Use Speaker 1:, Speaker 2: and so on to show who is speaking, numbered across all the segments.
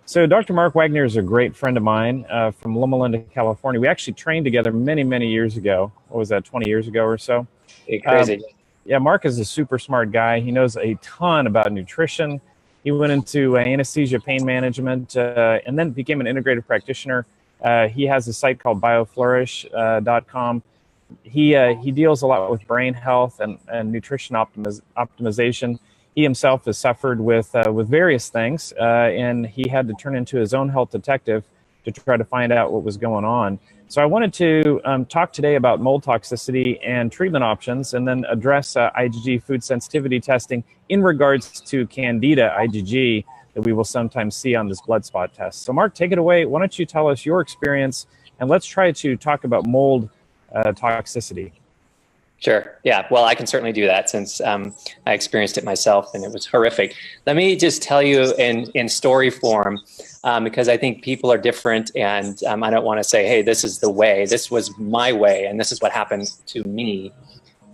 Speaker 1: So Dr. Mark Wagner is a great friend of mine from Loma Linda, California. We actually trained together many, many years ago. What was that, 20 years ago or so?
Speaker 2: Crazy.
Speaker 1: Yeah, Mark is a super smart guy. He knows a ton about nutrition. He went into anesthesia pain management and then became an integrative practitioner. He has a site called bioflourish.com. He deals a lot with brain health and nutrition optimization. He himself has suffered with various things, and he had to turn into his own health detective to try to find out what was going on. So I wanted to talk today about mold toxicity and treatment options, and then address IgG food sensitivity testing in regards to candida IgG that we will sometimes see on this blood spot test. So Mark, take it away. Why don't you tell us your experience, and let's try to talk about mold toxicity.
Speaker 2: Sure. Yeah. Well, I can certainly do that since I experienced it myself and it was horrific. Let me just tell you in story form, because I think people are different, and I don't want to say, hey, this is the way. This was my way, and this is what happened to me.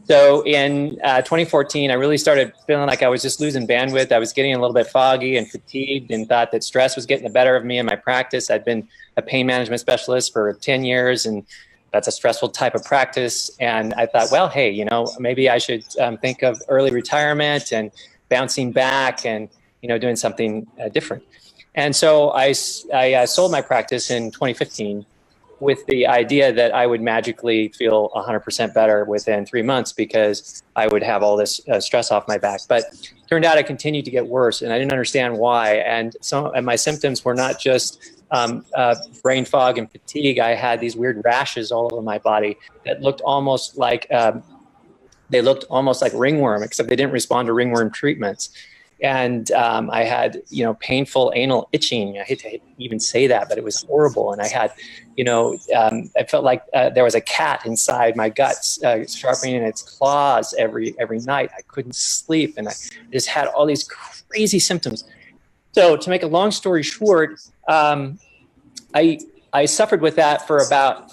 Speaker 2: So in 2014, I really started feeling like I was just losing bandwidth. I was getting a little bit foggy and fatigued, and thought that stress was getting the better of me in my practice. I'd been a pain management specialist for 10 years, and that's a stressful type of practice. And I thought, well, hey, you know, maybe I should think of early retirement and bouncing back and, you know, doing something different. And so I sold my practice in 2015 with the idea that I would magically feel 100% better within 3 months because I would have all this stress off my back. But turned out I continued to get worse, and I didn't understand why. And my symptoms were not just brain fog and fatigue. I had these weird rashes all over my body that looked almost like ringworm, except they didn't respond to ringworm treatments. And I had, you know, painful anal itching. I hate to even say that, but it was horrible. And I had, you know, I felt like there was a cat inside my guts, sharpening its claws every night. I couldn't sleep, and I just had all these crazy symptoms. So to make a long story short, I suffered with that for about,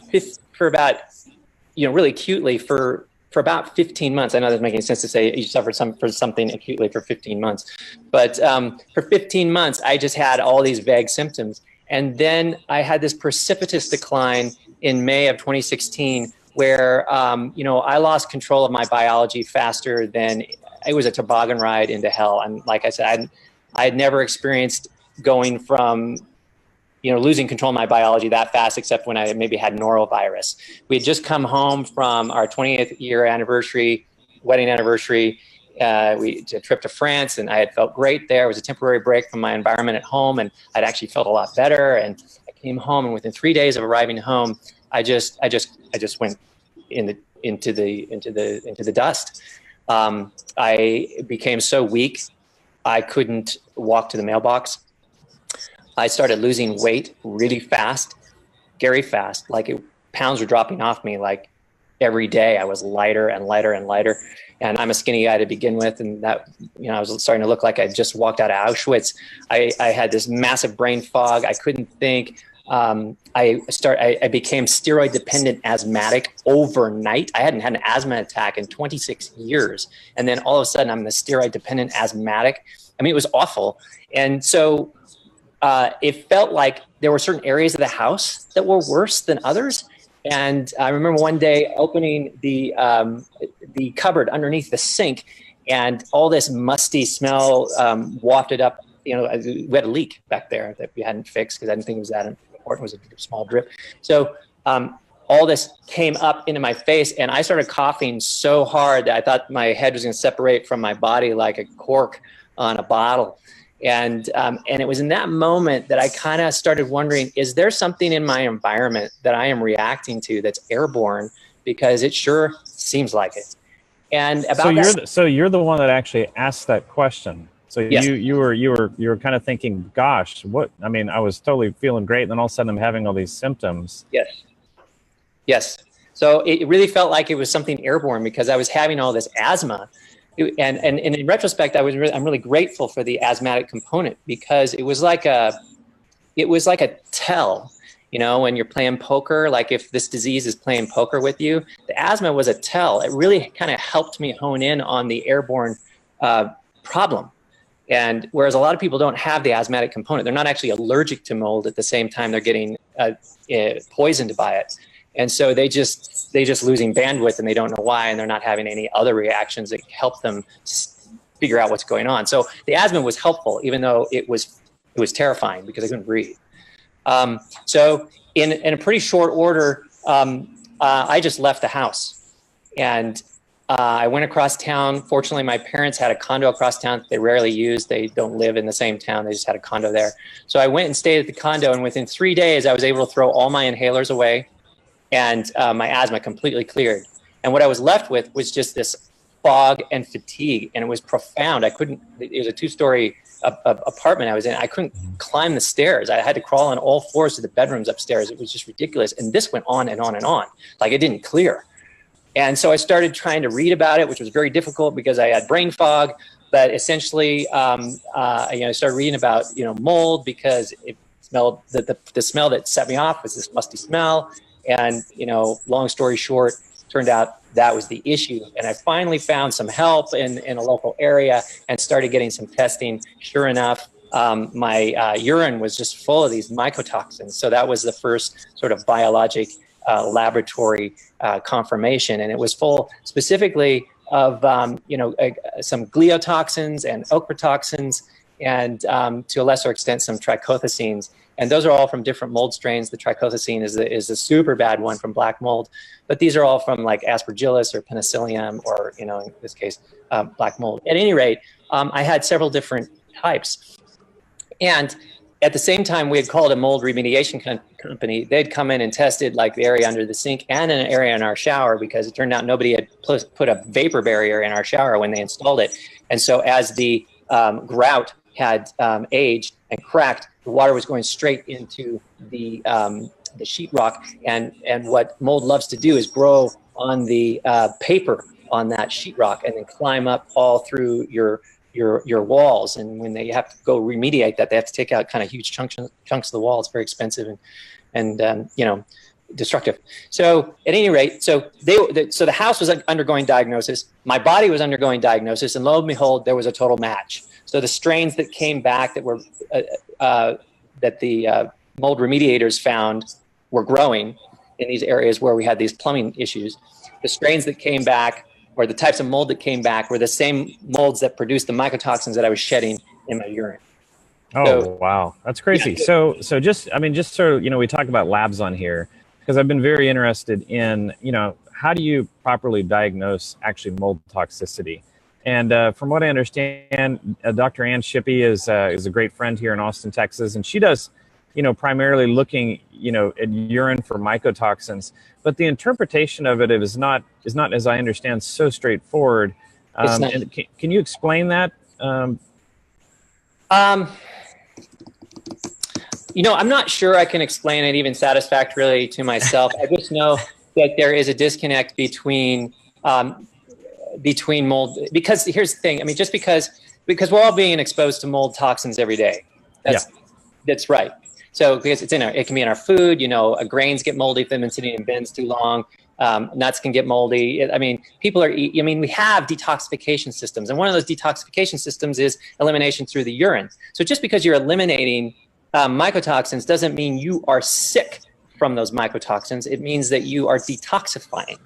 Speaker 2: you know, really acutely for about 15 months. I know that's making sense to say you suffered for something acutely for 15 months, but for 15 months, I just had all these vague symptoms. And then I had this precipitous decline in May of 2016 where, you know, I lost control of my biology faster than it was a toboggan ride into hell. And like I said, I had never experienced going from, you know, losing control of my biology that fast, except when I maybe had norovirus. We had just come home from our 20th year anniversary, wedding anniversary. We did a trip to France, and I had felt great there. It was a temporary break from my environment at home, and I'd actually felt a lot better. And I came home, and within 3 days of arriving home, I just went into the dust. I became so weak, I couldn't walk to the mailbox. I started losing weight really fast, very fast. Pounds were dropping off me like every day. I was lighter and lighter and lighter. And I'm a skinny guy to begin with. And that, you know, I was starting to look like I just walked out of Auschwitz. I had this massive brain fog. I couldn't think. I became steroid dependent asthmatic overnight. I hadn't had an asthma attack in 26 years. And then all of a sudden I'm the steroid dependent asthmatic. I mean, it was awful. And so it felt like there were certain areas of the house that were worse than others. And I remember one day opening the cupboard underneath the sink, and all this musty smell wafted up. You know, we had a leak back there that we hadn't fixed because I didn't think it was that important. It was a small drip. So all this came up into my face, and I started coughing so hard that I thought my head was going to separate from my body like a cork on a bottle. And it was in that moment that I kind of started wondering, is there something in my environment that I am reacting to that's airborne? Because it sure seems like it. And about
Speaker 1: so you're the one that actually asked that question. So
Speaker 2: yes.
Speaker 1: you were kind of thinking, gosh, what? I mean, I was totally feeling great, and then all of a sudden I'm having all these symptoms.
Speaker 2: Yes. So it really felt like it was something airborne because I was having all this asthma. And in retrospect, I'm really grateful for the asthmatic component because it was like a tell, you know, when you're playing poker, like if this disease is playing poker with you, the asthma was a tell. It really kind of helped me hone in on the airborne problem. And whereas a lot of people don't have the asthmatic component, they're not actually allergic to mold at the same time they're getting poisoned by it. And so they're just losing bandwidth, and they don't know why, and they're not having any other reactions that help them figure out what's going on. So the asthma was helpful, even though it was terrifying because I couldn't breathe. So in a pretty short order, I just left the house, and I went across town. Fortunately, my parents had a condo across town that they rarely use. They don't live in the same town. They just had a condo there. So I went and stayed at the condo, and within 3 days, I was able to throw all my inhalers away, and my asthma completely cleared. And what I was left with was just this fog and fatigue, and it was profound. It was a 2-story apartment I was in. I couldn't climb the stairs. I had to crawl on all fours to the bedrooms upstairs. It was just ridiculous. And this went on and on and on. Like, it didn't clear. And so I started trying to read about it, which was very difficult because I had brain fog. But essentially, I started reading about mold, because it smelled the smell that set me off was this musty smell. And long story short, turned out that was the issue. And I finally found some help in a local area and started getting some testing. Sure enough, my urine was just full of these mycotoxins. So that was the first sort of biologic laboratory confirmation. And it was full specifically of, some gliotoxins and ochratoxins, and to a lesser extent, some trichothecenes. And those are all from different mold strains. The trichothecene is a super bad one from black mold, but these are all from like Aspergillus or Penicillium, or in this case, black mold. At any rate, I had several different types. And at the same time, we had called a mold remediation company. They'd come in and tested like the area under the sink and an area in our shower, because it turned out nobody had put a vapor barrier in our shower when they installed it. And so as the grout had aged and cracked, the water was going straight into the sheetrock. And what mold loves to do is grow on the paper on that sheetrock, and then climb up all through your walls. And when they have to go remediate that, they have to take out kind of huge chunks of the wall. It's very expensive and destructive. So at any rate, so the house was undergoing diagnosis. My body was undergoing diagnosis, and lo and behold, there was a total match. So the strains that came back that were that the mold remediators found were growing in these areas where we had these plumbing issues. The strains that came back, or the types of mold that came back, were the same molds that produced the mycotoxins that I was shedding in my urine.
Speaker 1: Oh, so, wow. That's crazy. Yeah. So just so, we talk about labs on here, because I've been very interested in, how do you properly diagnose actually mold toxicity? And from what I understand, Dr. Ann Shippey is a great friend here in Austin, Texas, and she does, primarily looking, at urine for mycotoxins. But the interpretation of it is not, as I understand, so straightforward. And can you explain that? I'm
Speaker 2: not sure I can explain it even satisfactorily to myself. I just know that there is a disconnect between mold, because here's the thing. I mean, just because we're all being exposed to mold toxins every day. That's right. So because it can be in our food, grains get moldy if they've been sitting in bins too long. Nuts can get moldy. I mean, we have detoxification systems, and one of those detoxification systems is elimination through the urine. So just because you're eliminating mycotoxins doesn't mean you are sick from those mycotoxins. It means that you are detoxifying.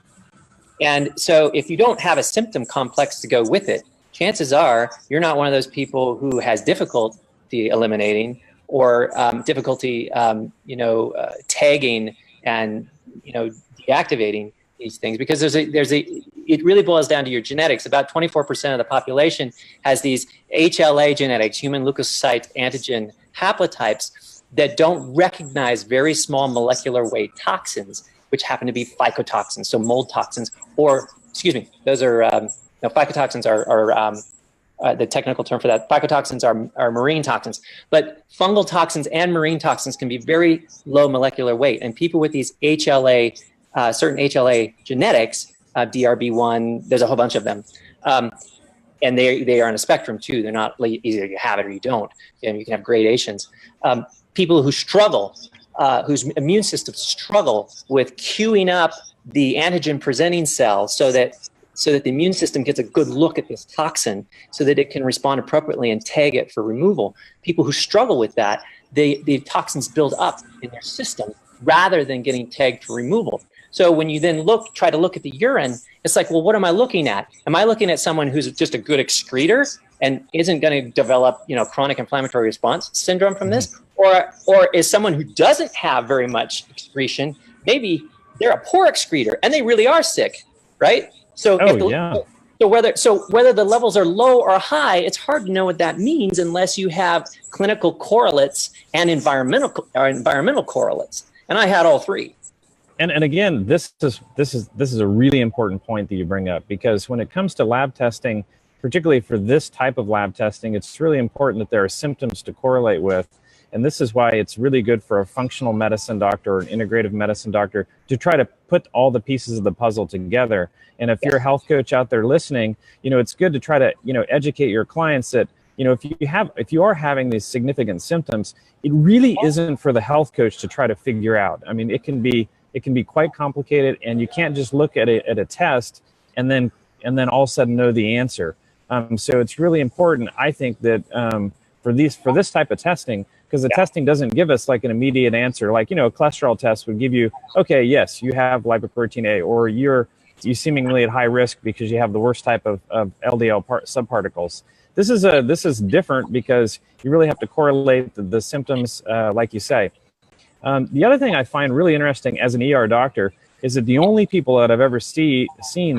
Speaker 2: And so if you don't have a symptom complex to go with it, chances are you're not one of those people who has difficulty eliminating, or difficulty, tagging and, deactivating these things, because it really boils down to your genetics. About 24% of the population has these HLA genetics, human leukocyte antigen haplotypes, that don't recognize very small molecular weight toxins, which happen to be phycotoxins, so mold toxins, or, those are, phycotoxins are the technical term for that. Phycotoxins are marine toxins, but fungal toxins and marine toxins can be very low molecular weight. And people with these HLA, certain HLA genetics, DRB1, there's a whole bunch of them, and they are on a spectrum too. They're not either you have it or you don't, and you can have gradations. People who struggle, whose immune systems struggle with queuing up the antigen presenting cell so that so that the immune system gets a good look at this toxin so that it can respond appropriately and tag it for removal. People who struggle with that, the toxins build up in their system rather than getting tagged for removal. So when you then try to look at the urine, it's like, well, what am I looking at? Am I looking at someone who's just a good excreter and isn't going to develop, chronic inflammatory response syndrome from this? Or is someone who doesn't have very much excretion, maybe they're a poor excreter and they really are sick, right? So, whether the levels are low or high, it's hard to know what that means unless you have clinical correlates and environmental correlates. And I had all three.
Speaker 1: And again, this is a really important point that you bring up, because when it comes to lab testing, particularly for this type of lab testing, it's really important that there are symptoms to correlate with. And this is why it's really good for a functional medicine doctor or an integrative medicine doctor to try to put all the pieces of the puzzle together. And if you're a health coach out there listening, it's good to try to, educate your clients that, if you are having these significant symptoms, it really isn't for the health coach to try to figure out. I mean, it can be quite complicated, and you can't just look at a test and then all of a sudden know the answer. So it's really important, I think, that for this type of testing, because the testing doesn't give us like an immediate answer. Like, a cholesterol test would give you, okay, yes, you have lipoprotein A, or you seemingly at high risk because you have the worst type of LDL subparticles. This is different because you really have to correlate the symptoms, like you say. The other thing I find really interesting as an ER doctor is that the only people that I've ever seen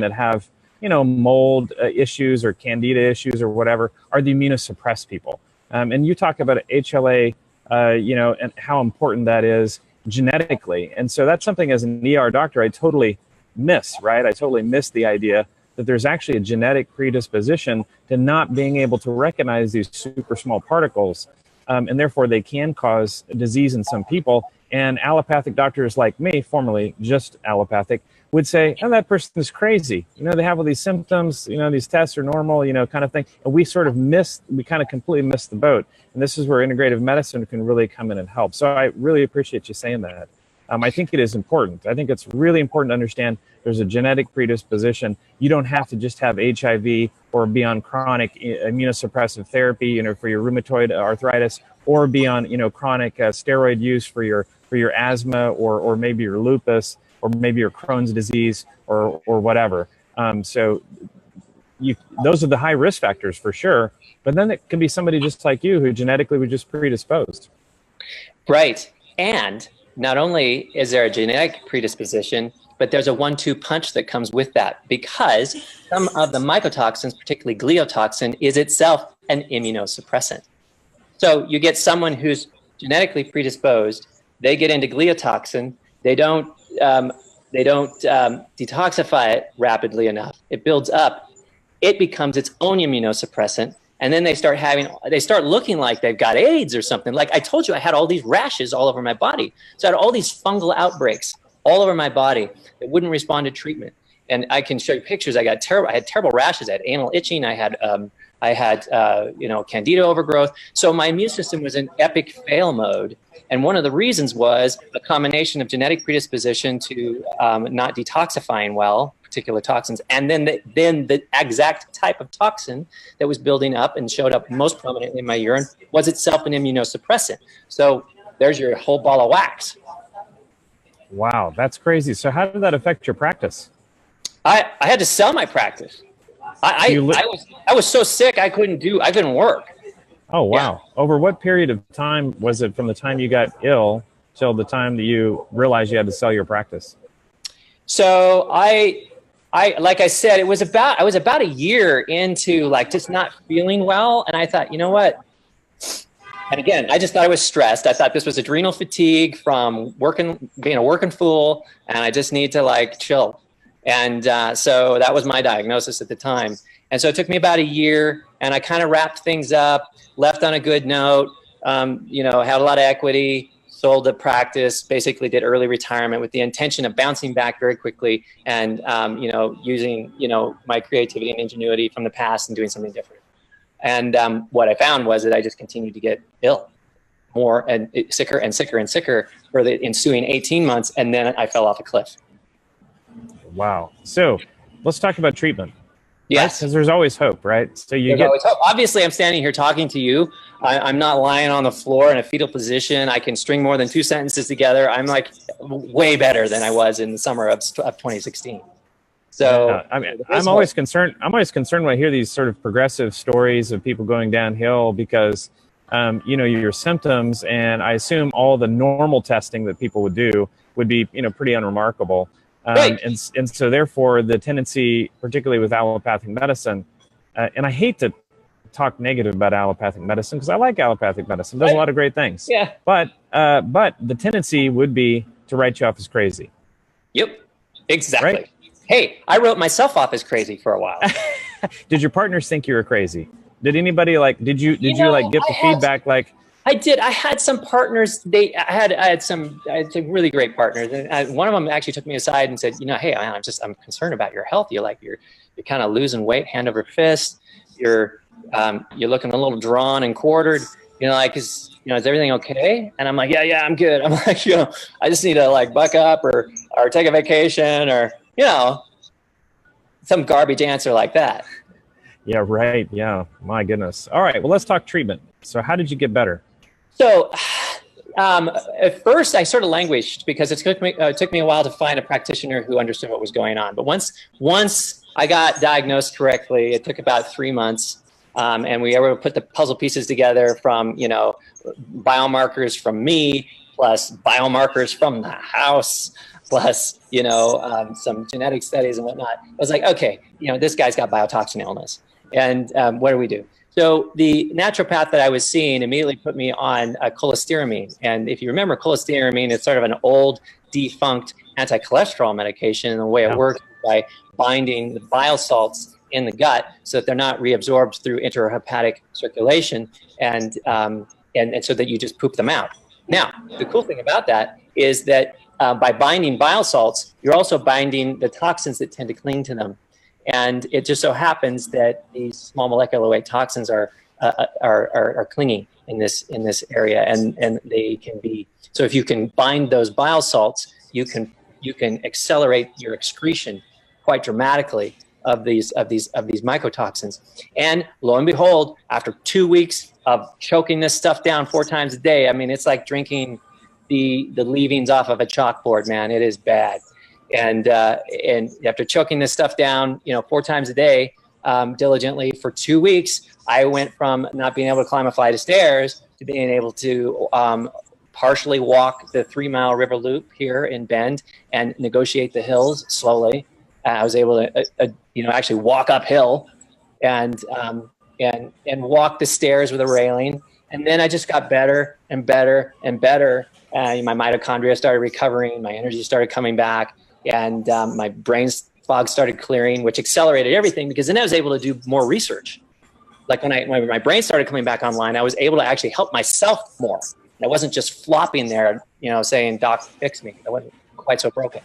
Speaker 1: that have, mold issues or candida issues or whatever are the immunosuppressed people. And you talk about HLA, and how important that is genetically. And so that's something as an ER doctor I totally miss, right? I totally miss the idea that there's actually a genetic predisposition to not being able to recognize these super small particles. And therefore they can cause disease in some people. And allopathic doctors like me, formerly just allopathic, would say, oh, that person is crazy. They have all these symptoms, these tests are normal, kind of thing. And we kind of completely missed the boat. And this is where integrative medicine can really come in and help. So I really appreciate you saying that. I think it is important. I think it's really important to understand there's a genetic predisposition. You don't have to just have HIV or be on chronic immunosuppressive therapy, for your rheumatoid arthritis, or be on, chronic steroid use for your asthma or maybe your lupus or maybe your Crohn's disease or whatever. So those are the high risk factors for sure. But then it can be somebody just like you who genetically was just predisposed. Right.
Speaker 2: And not only is there a genetic predisposition, but there's a 1-2 punch that comes with that, because some of the mycotoxins, particularly gliotoxin, is itself an immunosuppressant. So you get someone who's genetically predisposed, they get into gliotoxin, they don't detoxify it rapidly enough. It builds up. It becomes its own immunosuppressant. And then they start looking like they've got AIDS or something. Like I told you, I had all these rashes all over my body. So I had all these fungal outbreaks all over my body that wouldn't respond to treatment. And I can show you pictures. I had terrible rashes. I had anal itching. I had candida overgrowth. So my immune system was in epic fail mode. And one of the reasons was a combination of genetic predisposition to not detoxifying well, particular toxins, and then the exact type of toxin that was building up and showed up most prominently in my urine was itself an immunosuppressant. So there's your whole ball of wax.
Speaker 1: Wow, that's crazy. So how did that affect your practice?
Speaker 2: I had to sell my practice. I was so sick I couldn't work.
Speaker 1: Oh, wow. Yeah. Over what period of time was it from the time you got ill till the time that you realized you had to sell your practice?
Speaker 2: So I like I said, I was about a year into like just not feeling well. And I thought, you know what? And again, I just thought I was stressed. I thought this was adrenal fatigue from being a working fool. And I just need to like chill. And so that was my diagnosis at the time. And so it took me about a year, and I kind of wrapped things up, left on a good note, had a lot of equity, sold the practice, basically did early retirement with the intention of bouncing back very quickly and, using, my creativity and ingenuity from the past and doing something different. And what I found was that I just continued to get ill more and sicker and sicker and sicker for the ensuing 18 months. And then I fell off a cliff.
Speaker 1: Wow. So let's talk about treatment.
Speaker 2: Yes.
Speaker 1: Because there's always hope, right? So
Speaker 2: There's always hope. Obviously, I'm standing here talking to you. I'm not lying on the floor in a fetal position. I can string more than 2 sentences together. I'm like way better than I was in the summer of 2016. So
Speaker 1: I mean, I'm always concerned when I hear these sort of progressive stories of people going downhill because, you know, your symptoms, and I assume all the normal testing that people would do would be, you know, pretty unremarkable.
Speaker 2: Right.
Speaker 1: And so therefore the tendency, particularly with allopathic medicine, and I hate to talk negative about allopathic medicine because I like allopathic medicine, it does a lot of great things.
Speaker 2: Yeah.
Speaker 1: But the tendency would be to write you off as crazy.
Speaker 2: Yep. Exactly.
Speaker 1: Right?
Speaker 2: Hey, I wrote myself off as crazy for a while.
Speaker 1: Did your partners think you were crazy? Did anybody like, did you like get the feedback like?
Speaker 2: I did. I had some partners. I had some really great partners, and one of them actually took me aside and said, you know, hey, I'm concerned about your health. You're kind of losing weight hand over fist. You're looking a little drawn and quartered. You know, like, is everything okay? And I'm like, yeah, I'm good. I'm like, you know, I just need to like buck up or take a vacation or, you know, some garbage answer like that.
Speaker 1: Yeah, right. Yeah, my goodness. All right, well, let's talk treatment. So how did you get better?
Speaker 2: So at first I sort of languished because it took me a while to find a practitioner who understood what was going on. But once I got diagnosed correctly, it took about 3 months. And we were able to put the puzzle pieces together from, you know, biomarkers from me, plus biomarkers from the house, plus, you know, some genetic studies and whatnot. I was like, okay, you know, this guy's got biotoxin illness. And what do we do? So the naturopath that I was seeing immediately put me on cholestyramine. And if you remember, cholestyramine is sort of an old, defunct anti-cholesterol medication. And the way it works is by binding the bile salts in the gut so that they're not reabsorbed through intrahepatic circulation and so that you just poop them out. Now, the cool thing about that is that by binding bile salts, you're also binding the toxins that tend to cling to them. And it just so happens that these small molecular weight toxins are clinging in this area, and they can be. So if you can bind those bile salts, you can accelerate your excretion quite dramatically of these mycotoxins. And lo and behold, after 2 weeks of choking this stuff down 4 times a day, I mean, it's like drinking the leavings off of a chalkboard, man. It is bad. And after choking this stuff down, you know, 4 times a day, diligently for 2 weeks, I went from not being able to climb a flight of stairs to being able to partially walk the 3-mile river loop here in Bend and negotiate the hills slowly. I was able to, you know, actually walk uphill and walk the stairs with a railing. And then I just got better and better and better. My mitochondria started recovering, my energy started coming back, and my brain fog started clearing, which accelerated everything because then I was able to do more research. Like when my brain started coming back online, I was able to actually help myself more. I wasn't just flopping there, you know, saying, "Doc, fix me." I wasn't quite so broken.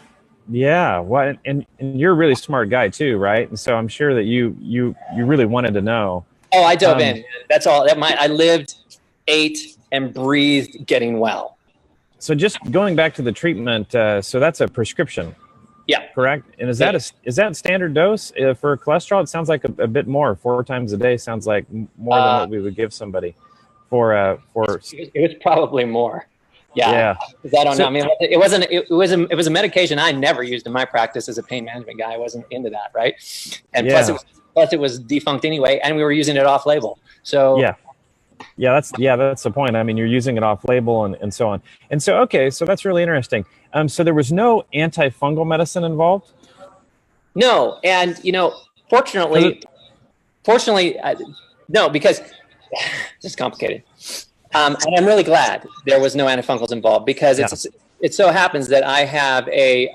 Speaker 1: Yeah, well, and you're a really smart guy too, right? And so I'm sure that you really wanted to know.
Speaker 2: Oh, I dove in. That's all. I lived, ate, and breathed getting well.
Speaker 1: So just going back to the treatment, so that's a prescription.
Speaker 2: Yeah.
Speaker 1: Correct. And is that standard dose for cholesterol? It sounds like a bit more. 4 times a day sounds like more than what we would give somebody for.
Speaker 2: It was probably more.
Speaker 1: Yeah.
Speaker 2: I don't know. I mean, it was a medication I never used in my practice as a pain management guy. I wasn't into that, right? And plus it was defunct anyway, and we were using it off label. So
Speaker 1: that's the point. I mean, you're using it off label and so on. And so so that's really interesting. So there was no antifungal medicine involved?
Speaker 2: No, and you know, fortunately, no, because it's complicated. And I'm really glad there was no antifungals involved because it so happens that I have a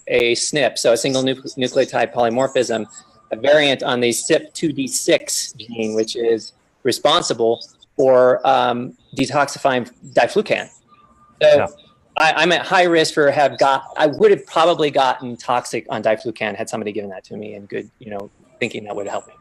Speaker 2: SNP, so a single nucleotide polymorphism, a variant on the CYP2C9 gene, which is responsible for detoxifying Diflucan. So I'm at high risk for I would have probably gotten toxic on Diflucan had somebody given that to me and good, you know, thinking that would help me.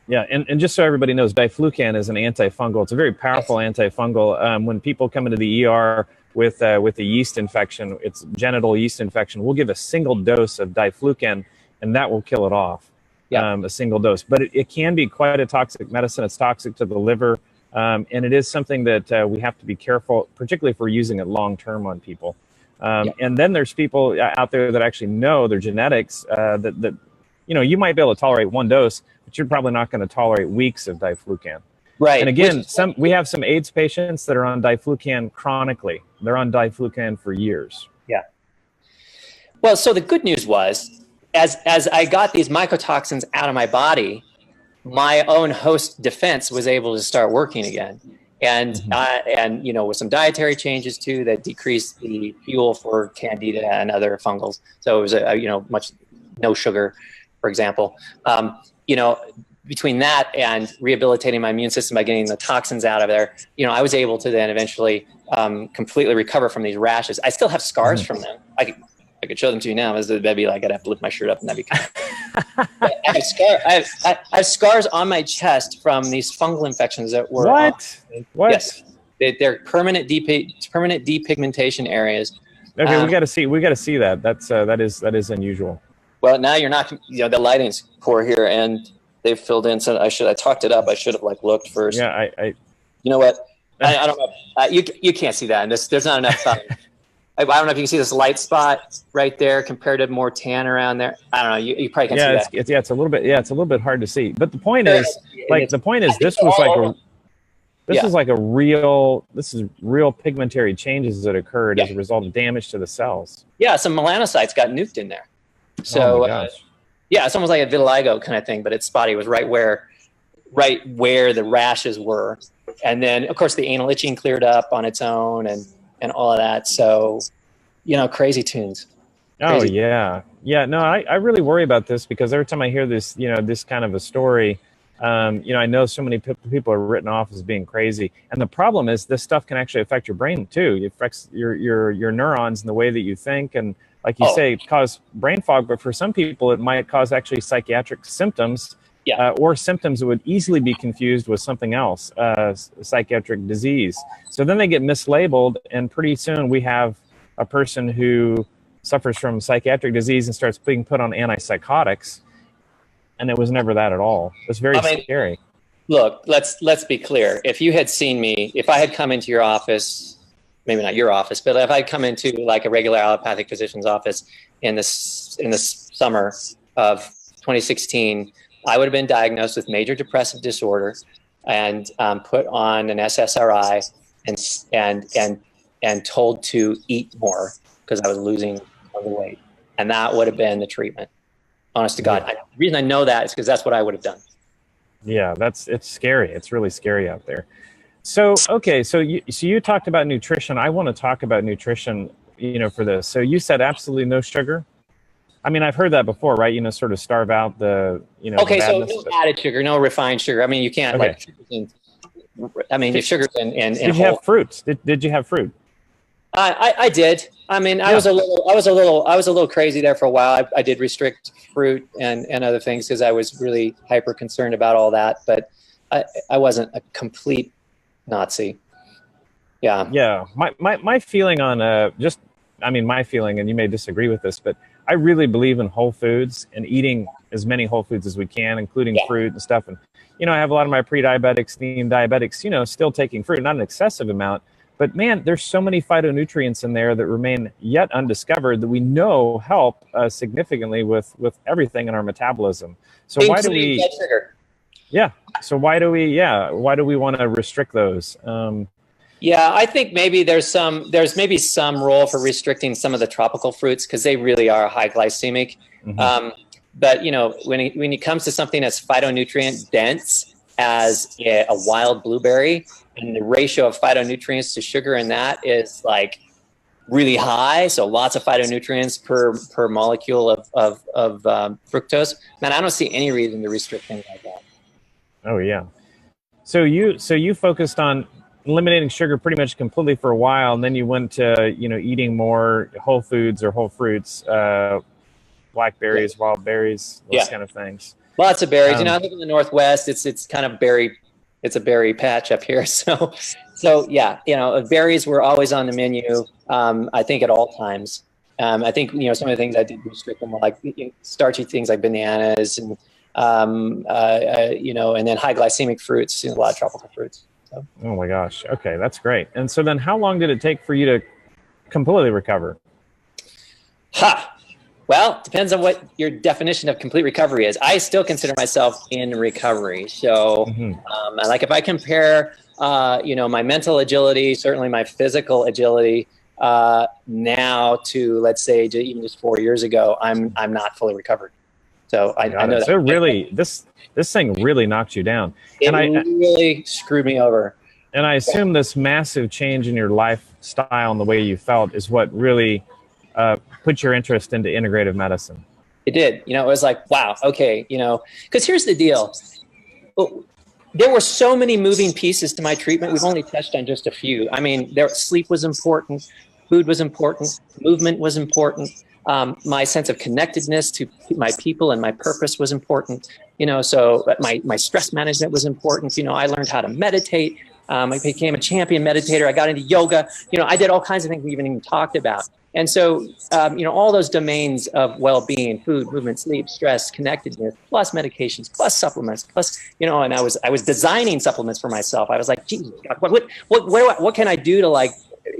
Speaker 1: Yeah, and just so everybody knows, Diflucan is an antifungal. It's a very powerful antifungal. When people come into the ER with a yeast infection, it's genital yeast infection, we'll give a single dose of Diflucan, and that will kill it off. a single dose. But it can be quite a toxic medicine. It's toxic to the liver. And it is something that we have to be careful, particularly if we're using it long-term on people. And then there's people out there that actually know their genetics that you might be able to tolerate one dose, but you're probably not going to tolerate weeks of Diflucan.
Speaker 2: Right.
Speaker 1: And again, we have some AIDS patients that are on Diflucan chronically. They're on Diflucan for years.
Speaker 2: Yeah. Well, so the good news was, as I got these mycotoxins out of my body, my own host defense was able to start working again. And, and with some dietary changes too, that decreased the fuel for candida and other fungals. So it was much no sugar, for example. Between that and rehabilitating my immune system by getting the toxins out of there, I was able to then eventually completely recover from these rashes. I still have scars from them. I could show them to you now. That'd be like I'd have to lift my shirt up, and that'd be kind of. I have scars on my chest from these fungal infections that were.
Speaker 1: What?
Speaker 2: Yes, they're permanent depigmentation areas.
Speaker 1: Okay, we got to see that. That is unusual.
Speaker 2: Well, now you're not. The lighting's poor here, and they've filled in. So I talked it up. I should have looked first.
Speaker 1: Yeah,
Speaker 2: You know what? I don't know. You can't see that. And there's not enough. I don't know if you can see this light spot right there compared to more tan around there. I don't know. You probably can't see that.
Speaker 1: It's a little bit. Yeah, it's a little bit hard to see. But the point is, this was real pigmentary changes that occurred as a result of damage to the cells.
Speaker 2: Yeah, some melanocytes got nuked in there. So,
Speaker 1: oh my gosh.
Speaker 2: It's almost like a vitiligo kind of thing, but it's spotty. It was right where the rashes were, and then of course the anal itching cleared up on its own, and all of that. So, crazy tunes.
Speaker 1: Oh yeah. No, I really worry about this because every time I hear this, this kind of a story, I know so many people are written off as being crazy. And the problem is this stuff can actually affect your brain too. It affects your neurons and the way that you think. And like you say, cause brain fog, but for some people it might cause actually psychiatric symptoms. Or symptoms that would easily be confused with something else, psychiatric disease. So then they get mislabeled, and pretty soon we have a person who suffers from psychiatric disease and starts being put on antipsychotics, and it was never that at all. It's very scary.
Speaker 2: Look, let's be clear. If you had seen me, if I had come into your office, maybe not your office, but if I'd come into like a regular allopathic physician's office in the summer of 2016, I would have been diagnosed with major depressive disorder and put on an SSRI and told to eat more because I was losing all the weight. And that would have been the treatment. Honest to God. The reason I know that is because that's what I would have done.
Speaker 1: Yeah, it's scary. It's really scary out there. So, okay, so you talked about nutrition. I want to talk about nutrition, for this. So you said absolutely no sugar? I mean, I've heard that before, right? Sort of starve out the,
Speaker 2: Okay, so no added sugar, no refined sugar. I mean, you can't if sugar's in
Speaker 1: Did you have fruits? Did you have fruit?
Speaker 2: I did. I mean, I was a little crazy there for a while. I did restrict fruit and other things because I was really hyper concerned about all that. But I wasn't a complete Nazi. Yeah.
Speaker 1: Yeah. My feeling on my feeling, and you may disagree with this, but I really believe in whole foods and eating as many whole foods as we can, including fruit and stuff. And, I have a lot of my pre-diabetics, themed diabetics, still taking fruit, not an excessive amount. But man, there's so many phytonutrients in there that remain yet undiscovered that we know help significantly with everything in our metabolism. So why do we? Yeah. So why do we want to restrict those?
Speaker 2: I think maybe there's maybe some role for restricting some of the tropical fruits because they really are high glycemic. But when it comes to something that's phytonutrient dense as a wild blueberry, and the ratio of phytonutrients to sugar in that is like really high, so lots of phytonutrients per molecule of fructose, man, I don't see any reason to restrict things like that.
Speaker 1: Oh yeah. So you focused on eliminating sugar pretty much completely for a while, and then you went to eating more whole foods or whole fruits, blackberries, wild berries, those kind of things. Lots
Speaker 2: of berries. I live in the Northwest. It's kind of berry. It's a berry patch up here. So yeah, berries were always on the menu. I think at all times. I think some of the things I did restrict them were like starchy things like bananas and then high glycemic fruits, a lot of tropical fruits. So.
Speaker 1: Oh my gosh. Okay, that's great. And so then how long did it take for you to completely recover?
Speaker 2: Well, depends on what your definition of complete recovery is. I still consider myself in recovery. So like if I compare, my mental agility, certainly my physical agility, now to, let's say, even just 4 years ago, I'm not fully recovered. So I know that.
Speaker 1: So really, this thing really knocked you down.
Speaker 2: It really screwed me over.
Speaker 1: And I assume this massive change in your lifestyle and the way you felt is what really put your interest into integrative medicine.
Speaker 2: It did. It was like, wow, okay, because here's the deal. There were so many moving pieces to my treatment. We've only touched on just a few. I mean, sleep was important, food was important, movement was important. My sense of connectedness to my people and my purpose was important. So my stress management was important. I learned how to meditate. I became a champion meditator. I got into yoga. I did all kinds of things we haven't even talked about. And so, all those domains of well-being, food, movement, sleep, stress, connectedness, plus medications, plus supplements, plus, and I was designing supplements for myself. I was like, geez, God, what can I do to like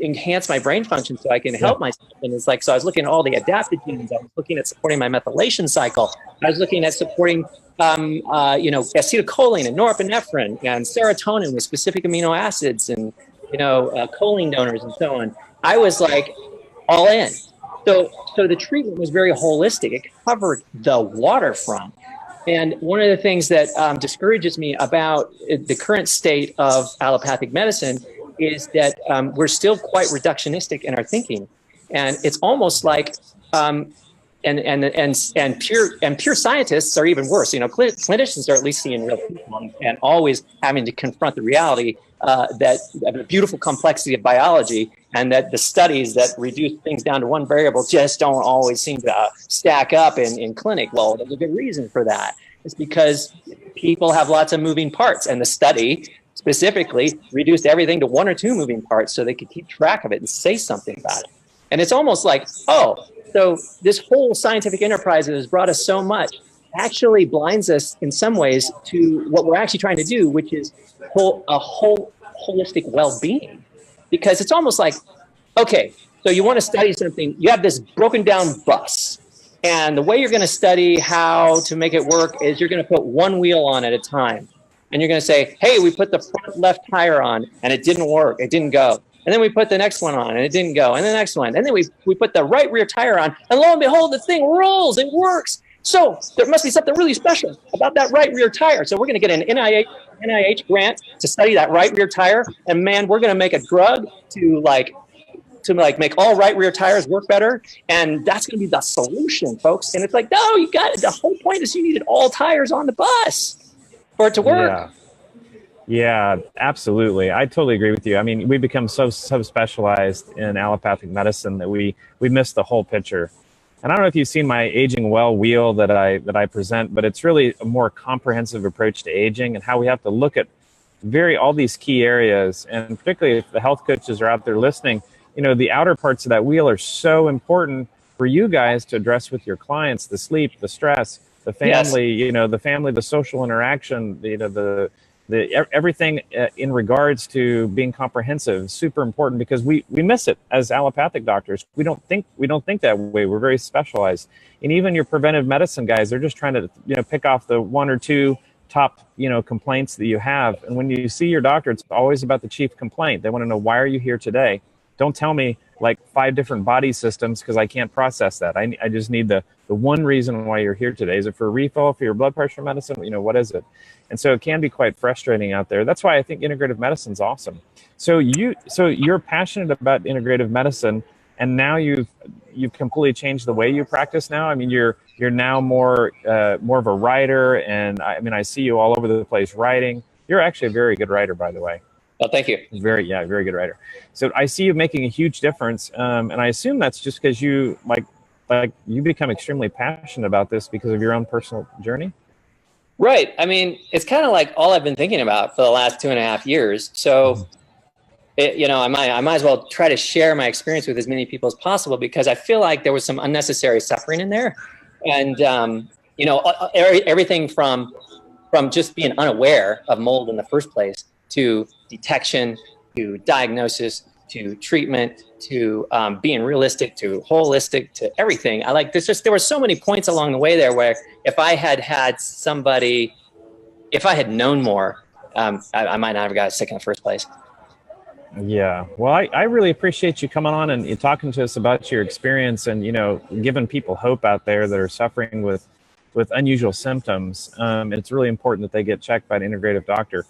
Speaker 2: enhance my brain function so I can help myself? And it's like, so I was looking at all the adaptogens. I was looking at supporting my methylation cycle. I was looking at supporting, acetylcholine and norepinephrine and serotonin with specific amino acids and, choline donors and so on. I was like, all in. So the treatment was very holistic. It covered the waterfront. And one of the things that discourages me about the current state of allopathic medicine is that we're still quite reductionistic in our thinking. And it's almost like, and pure scientists are even worse. Clinicians are at least seeing real people and always having to confront the reality that of the beautiful complexity of biology, and that the studies that reduce things down to one variable just don't always seem to stack up in clinic. Well, there's a good reason for that. It's because people have lots of moving parts, and the study specifically reduced everything to one or two moving parts so they could keep track of it and say something about it. And it's almost like, so this whole scientific enterprise that has brought us so much actually blinds us in some ways to what we're actually trying to do, which is a whole holistic well-being. Because it's almost like, okay, so you want to study something, you have this broken down bus, and the way you're going to study how to make it work is you're going to put one wheel on at a time. And you're going to say, hey, we put the front left tire on and it didn't work, it didn't go. And then we put the next one on and it didn't go. And the next one. And then we put the right rear tire on, and lo and behold, the thing rolls, it works. So there must be something really special about that right rear tire. So we're going to get an NIH grant to study that right rear tire. And man, we're going to make a drug to make all right rear tires work better. And that's going to be the solution, folks. And it's like, no, you got it. The whole point is you needed all tires on the bus for it to work.
Speaker 1: Yeah, absolutely. I totally agree with you. I mean, we become so subspecialized in allopathic medicine that we miss the whole picture. And I don't know if you've seen my Aging Well wheel that I present, but it's really a more comprehensive approach to aging and how we have to look at all these key areas. And particularly if the health coaches are out there listening, the outer parts of that wheel are so important for you guys to address with your clients: the sleep, the stress, the family, the social interaction, everything in regards to being comprehensive is super important, because we miss it as allopathic doctors. We don't think that way. We're very specialized. And even your preventive medicine guys, they're just trying to pick off the one or two top complaints that you have. And when you see your doctor, it's always about the chief complaint. They want to know, why are you here today? Don't tell me like 5 different body systems, because I can't process that. I just need the one reason why you're here today. Is it for a refill, for your blood pressure medicine? What is it? And so it can be quite frustrating out there. That's why I think integrative medicine is awesome. So you're passionate about integrative medicine, and now you've completely changed the way you practice now. I mean, you're now more of a writer, and I see you all over the place writing. You're actually a very good writer, by the way.
Speaker 2: Oh, thank you.
Speaker 1: Very good writer. So I see you making a huge difference, and I assume that's just because you you become extremely passionate about this because of your own personal journey.
Speaker 2: Right. I mean, it's kind of like all I've been thinking about for the last 2.5 years. So, I might as well try to share my experience with as many people as possible, because I feel like there was some unnecessary suffering in there. And, you know, everything from just being unaware of mold in the first place to detection, to diagnosis, to treatment, to being realistic, to holistic, to everything. I like this. Just there were so many points along the way there where if I had somebody, if I had known more, I might not have got sick in the first place.
Speaker 1: Yeah, well, I really appreciate you coming on and talking to us about your experience and, you know, giving people hope out there that are suffering with unusual symptoms. It's really important that they get checked by an integrative doctor.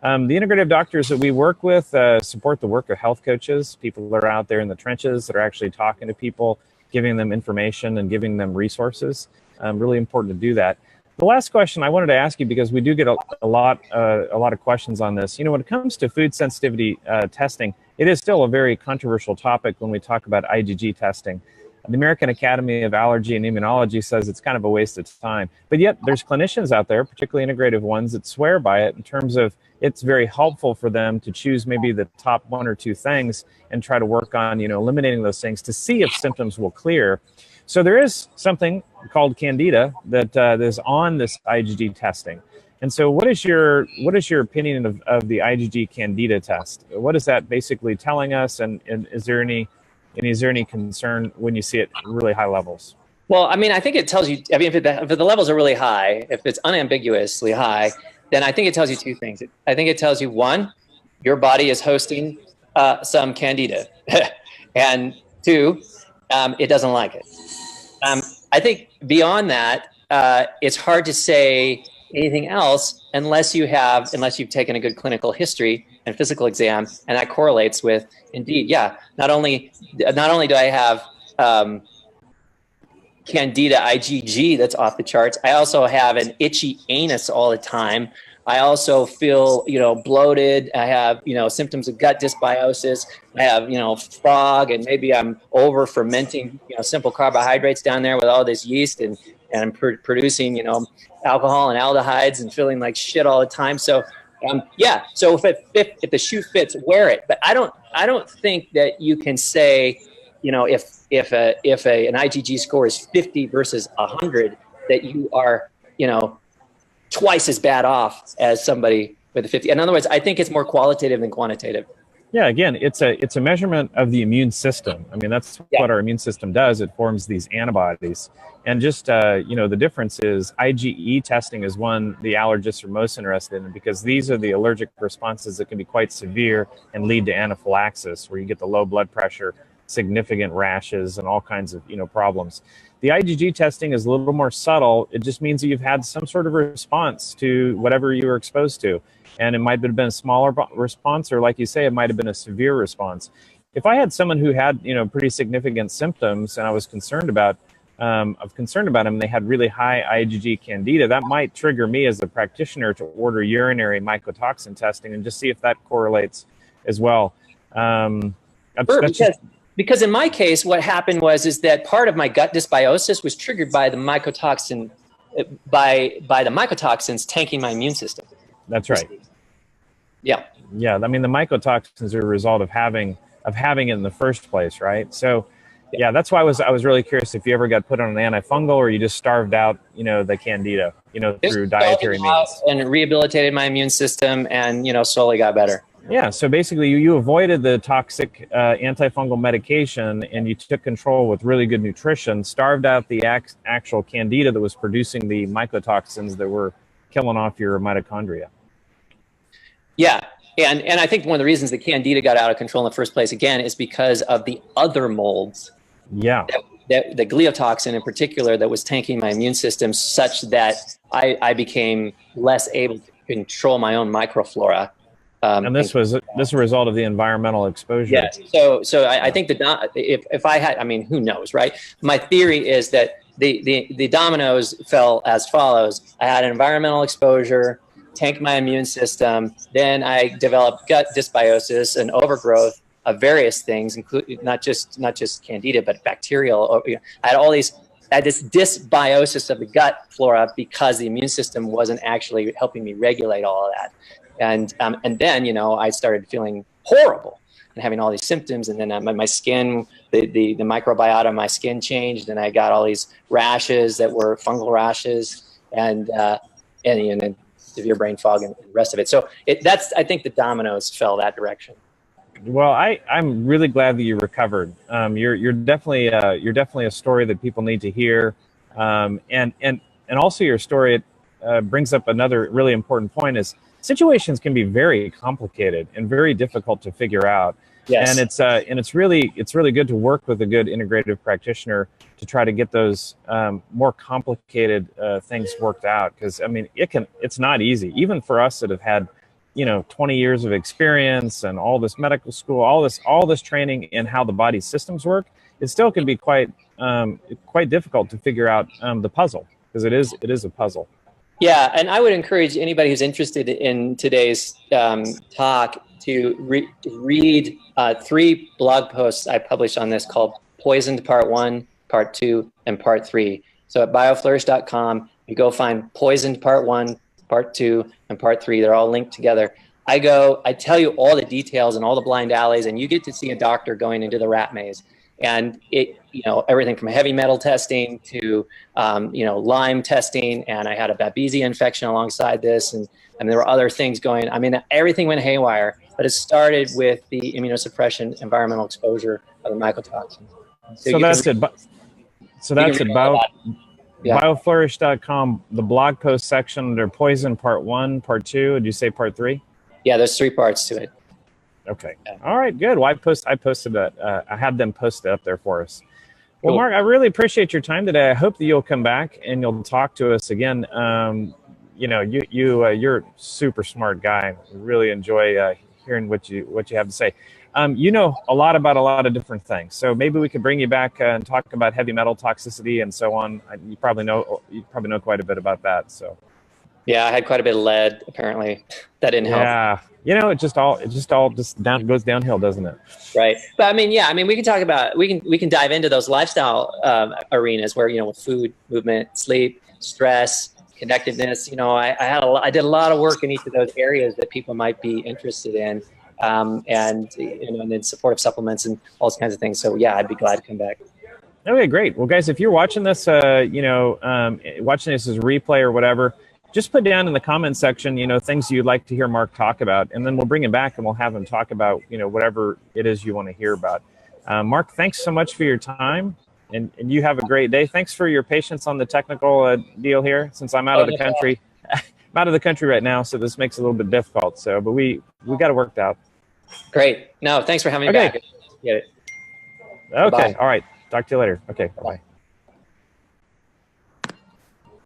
Speaker 1: The integrative doctors that we work with support the work of health coaches, people that are out there in the trenches that are actually talking to people, giving them information and giving them resources. Really important to do that. The last question I wanted to ask you, because we do get a lot of questions on this. You know, when it comes to food sensitivity testing, it is still a very controversial topic when we talk about IgG testing. The American Academy of Allergy and Immunology says it's kind of a waste of time. But yet there's clinicians out there, particularly integrative ones, that swear by it in terms of it's very helpful for them to choose maybe the top 1 or 2 things and try to work on, you know, eliminating those things to see if symptoms will clear. So there is something called candida that is on this IgG testing. And so what is your opinion of the IgG candida test? What is that basically telling us? And is there any concern when you see it at really high levels?
Speaker 2: Well, I mean, I think it tells you, I mean, if the levels are really high, if it's unambiguously high, then I think it tells you 2 things. I think it tells you, 1, your body is hosting some candida, and 2, it doesn't like it. I think beyond that, it's hard to say anything else unless you've taken a good clinical history and physical exam, and that correlates with, indeed, yeah, not only do I have candida IgG that's off the charts, I also have an itchy anus all the time. I also feel, you know, bloated. I have, you know, symptoms of gut dysbiosis. I have, you know, fog, and maybe I'm over fermenting, you know, simple carbohydrates down there with all this yeast, and I'm producing, you know, alcohol and aldehydes and feeling like shit all the time. So, yeah. So if the shoe fits, wear it. But I don't think that you can say, you know, if an IgG score is 50 versus 100, that you are, you know, twice as bad off as somebody with a 50. In other words, I think it's more qualitative than quantitative.
Speaker 1: Yeah, again, it's a measurement of the immune system. I mean, that's what our immune system does. It forms these antibodies. And just, you know, the difference is IgE testing is one the allergists are most interested in, because these are the allergic responses that can be quite severe and lead to anaphylaxis, where you get the low blood pressure, significant rashes, and all kinds of, you know, problems. The IgG testing is a little more subtle. It just means that you've had some sort of response to whatever you were exposed to. And it might have been a smaller response, or like you say, it might have been a severe response. If I had someone who had, you know, pretty significant symptoms and I was concerned about them, and they had really high IgG candida, that might trigger me as a practitioner to order urinary mycotoxin testing and just see if that correlates as well.
Speaker 2: Because in my case, what happened is that part of my gut dysbiosis was triggered by the mycotoxin, by the mycotoxins tanking my immune system.
Speaker 1: That's right.
Speaker 2: Yeah.
Speaker 1: Yeah. I mean, the mycotoxins are a result of having it in the first place, right? So, yeah, that's why I was really curious if you ever got put on an antifungal, or you just starved out, you know, the candida, you know, through dietary means.
Speaker 2: And rehabilitated my immune system, and, you know, slowly got better.
Speaker 1: Yeah, so basically you avoided the toxic antifungal medication, and you took control with really good nutrition, starved out the actual candida that was producing the mycotoxins that were killing off your mitochondria.
Speaker 2: Yeah, and I think one of the reasons the candida got out of control in the first place, again, is because of the other molds. Yeah. The gliotoxin in particular that was tanking my immune system, such that I became less able to control my own microflora.
Speaker 1: And this was a result of the environmental exposure.
Speaker 2: Yeah. So I think that if I had, I mean, who knows, right? My theory is that the dominoes fell as follows. I had an environmental exposure, tanked my immune system. Then I developed gut dysbiosis and overgrowth of various things, including not just candida, but bacterial. I had this dysbiosis of the gut flora because the immune system wasn't actually helping me regulate all of that. And then, you know, I started feeling horrible. and having all these symptoms. And then my skin, the microbiota of my skin changed, and I got all these rashes that were fungal rashes, and then severe brain fog and the rest of it. So I think the dominoes fell that direction.
Speaker 1: Well, I'm really glad that you recovered. You're definitely a story that people need to hear, and also your story brings up another really important point: is situations can be very complicated and very difficult to figure out.
Speaker 2: Yes.
Speaker 1: And it's really good to work with a good integrative practitioner to try to get those more complicated things worked out. Because I mean, it's not easy, even for us that have had 20 years of experience and all this medical school, all this training in how the body's systems work. It still can be quite difficult to figure out the puzzle, because it is a puzzle.
Speaker 2: Yeah, and I would encourage anybody who's interested in today's talk to read 3 blog posts I published on this called Poisoned Part 1, Part 2, and Part 3. So at bioflourish.com, you go find Poisoned Part 1, Part 2, and Part 3. They're all linked together. I tell you all the details and all the blind alleys, and you get to see a doctor going into the rat maze. And everything from heavy metal testing to, Lyme testing. And I had a Babesia infection alongside this. And there were other things going. I mean, everything went haywire, but it started with the immunosuppression, environmental exposure of the mycotoxins.
Speaker 1: So that's it. So that's it. Bioflourish.com, the blog post section under Poison Part 1, Part 2. Did you say Part 3?
Speaker 2: Yeah, there's 3 parts to it.
Speaker 1: Okay. All right, good. Well, I posted that. I had them posted up there for us. Well,
Speaker 2: Cool.
Speaker 1: Mark, I really appreciate your time today. I hope that you'll come back and you'll talk to us again. You're a super smart guy. I really enjoy hearing what you have to say. You know a lot about a lot of different things. So maybe we could bring you back and talk about heavy metal toxicity and so on. You probably know quite a bit about that. So.
Speaker 2: Yeah, I had quite a bit of lead. Apparently, that didn't help.
Speaker 1: Yeah, it just goes downhill, doesn't it?
Speaker 2: Right. But I mean, we can talk about we can dive into those lifestyle arenas where with food, movement, sleep, stress, connectedness. I did a lot of work in each of those areas that people might be interested in, and then supportive supplements and all those kinds of things. So yeah, I'd be glad to come back.
Speaker 1: Okay, great. Well, guys, if you're watching this, watching this as a replay or whatever, just put down in the comment section, things you'd like to hear Mark talk about, and then we'll bring him back and we'll have him talk about, whatever it is you want to hear about. Mark, thanks so much for your time, and you have a great day. Thanks for your patience on the technical deal here, since I'm out of the country. I'm out of the country right now, so this makes it a little bit difficult. So, but we got it worked out.
Speaker 2: Great. No, thanks for having me back. Get it.
Speaker 1: Okay.
Speaker 2: Bye-bye.
Speaker 1: All right. Talk to you later. Okay. Bye-bye.